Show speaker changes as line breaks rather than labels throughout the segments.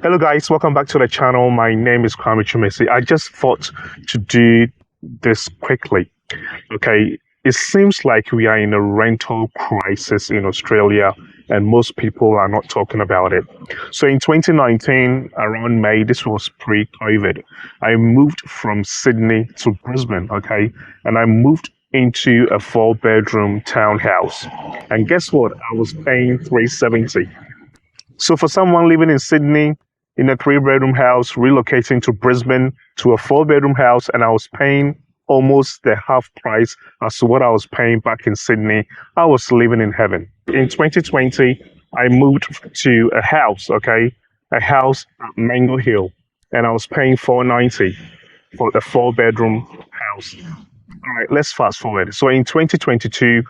Hello guys, welcome back to the channel. My name is Kwame Chumesi. I just thought to do this quickly. Okay, it seems like we are in a rental crisis in Australia and most people are not talking about it. So in 2019, around May, this was pre-COVID, I moved from Sydney to Brisbane, okay? And I moved into a 4-bedroom townhouse. And guess what? I was paying 370. So for someone living in Sydney in a 3-bedroom house, relocating to Brisbane to a 4-bedroom house, and I was paying almost the half price as to what I was paying back in Sydney, I was living in heaven. In 2020, I moved to a house, okay, a house at Mango Hill, and I was paying 490 for a 4-bedroom house. All right, let's fast forward. So in 2022,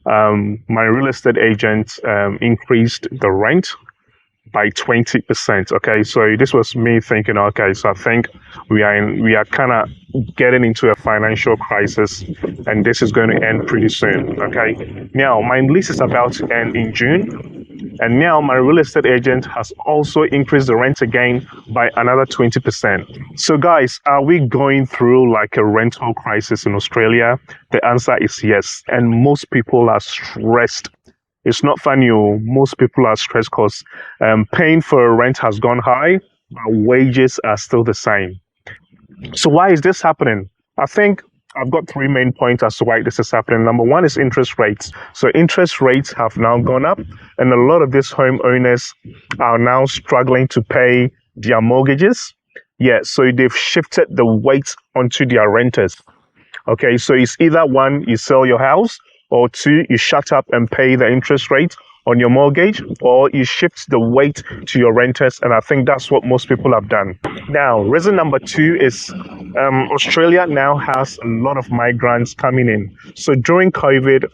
my real estate agent increased the rent by 20%. Okay, so this was me thinking, okay, so I think we are kind of getting into a financial crisis, and this is going to end pretty soon. Okay, now my lease is about to end in June, and now my real estate agent has also increased the rent again by another 20%. So guys, are we going through like a rental crisis in Australia? The answer is yes, and most people are stressed. It's not funny. Most people are stressed because paying for a rent has gone high, but wages are still the same. So why is this happening? I think I've got 3 main points as to why this is happening. Number one is interest rates. So interest rates have now gone up, and a lot of these homeowners are now struggling to pay their mortgages. Yeah, so they've shifted the weight onto their renters. Okay, so it's either one, you sell your house, or two, you shut up and pay the interest rate on your mortgage, or you shift the weight to your renters. And I think that's what most people have done. Now, reason number two is Australia now has a lot of migrants coming in. So during COVID,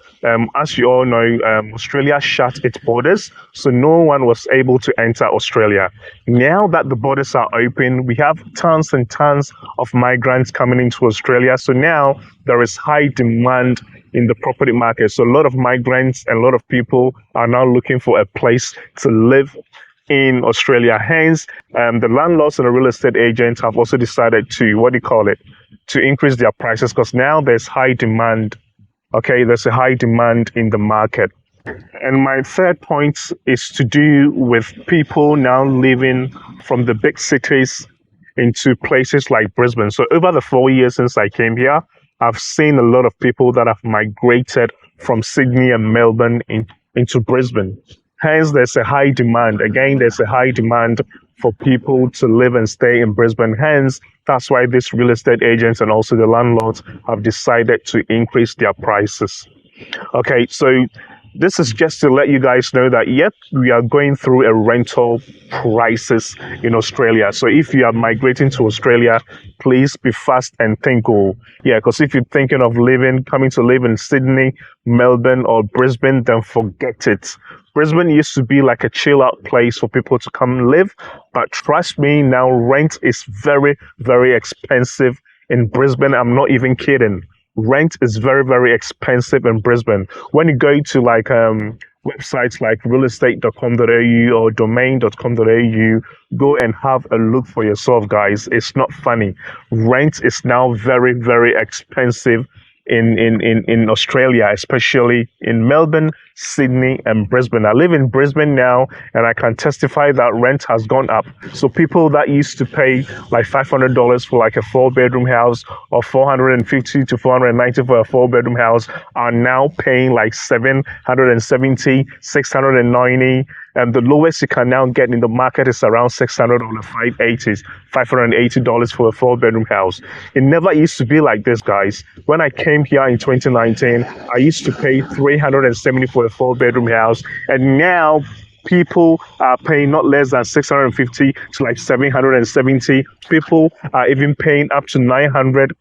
as you all know, Australia shut its borders, so no one was able to enter Australia. Now that the borders are open, we have tons and tons of migrants coming into Australia. So now there is high demand in the property market. So a lot of migrants and a lot of people are now looking for a place to live in Australia. Hence, the landlords and the real estate agents have also decided to, to increase their prices, because now there's high demand. Okay, there's a high demand in the market. And my third point is to do with people now living from the big cities into places like Brisbane. So over the 4 years since I came here, I've seen a lot of people that have migrated from Sydney and Melbourne into Brisbane. Hence, there's a high demand. Again, there's a high demand for people to live and stay in Brisbane. Hence, that's why these real estate agents and also the landlords have decided to increase their prices. Okay, so this is just to let you guys know that, yep, we are going through a rental crisis in Australia. So if you are migrating to Australia, please be fast and think. Yeah, because if you're thinking of coming to live in Sydney, Melbourne, or Brisbane, then forget it. Brisbane used to be like a chill out place for people to come live. But trust me, now rent is very, very expensive in Brisbane. I'm not even kidding. Rent is very, very expensive in Brisbane. When you go to like websites like realestate.com.au or domain.com.au, go and have a look for yourself, guys. It's not funny. Rent is now very, very expensive in Australia, especially in Melbourne, Sydney, and Brisbane. I live in Brisbane now, and I can testify that rent has gone up. So people that used to pay like $500 for like a 4-bedroom house, or $450 to $490 for a 4-bedroom house, are now paying like $770, $690. And the lowest you can now get in the market is around $600 or $580 for a 4-bedroom house. It never used to be like this, guys. When I came here in 2019, I used to pay $370 for a 4-bedroom house, and now people are paying not less than $650 to like $770. People are even paying up to $900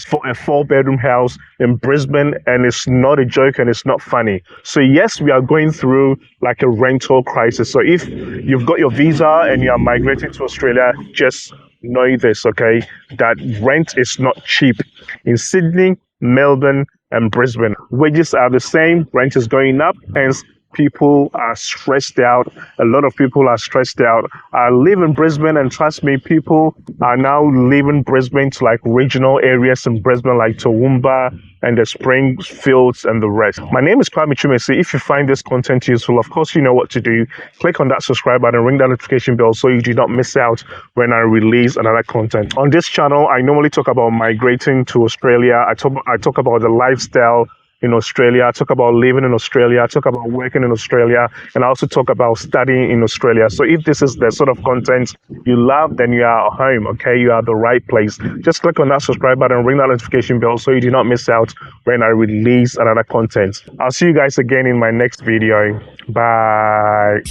for a 4-bedroom house in Brisbane, and it's not a joke and it's not funny. So yes, we are going through like a rental crisis. So if you've got your visa and you are migrating to Australia, just know this, okay, that rent is not cheap in Sydney, Melbourne, and Brisbane. Wages are the same, rent is going up, hence people are stressed out. A lot of people are stressed out. I live in Brisbane, and trust me, people are now leaving Brisbane to like regional areas in Brisbane, like Toowoomba and the Springfields and the rest. My name is Kwame Chumesi. If you find this content useful, of course, you know what to do. Click on that subscribe button, ring that notification bell so you do not miss out when I release another content. On this channel, I normally talk about migrating to Australia. I talk about the lifestyle in Australia. I talk about living in Australia. I talk about working in Australia. And I also talk about studying in Australia. So if this is the sort of content you love, then you are at home, okay? You are at the right place. Just click on that subscribe button, ring that notification bell so you do not miss out when I release another content. I'll see you guys again in my next video. Bye.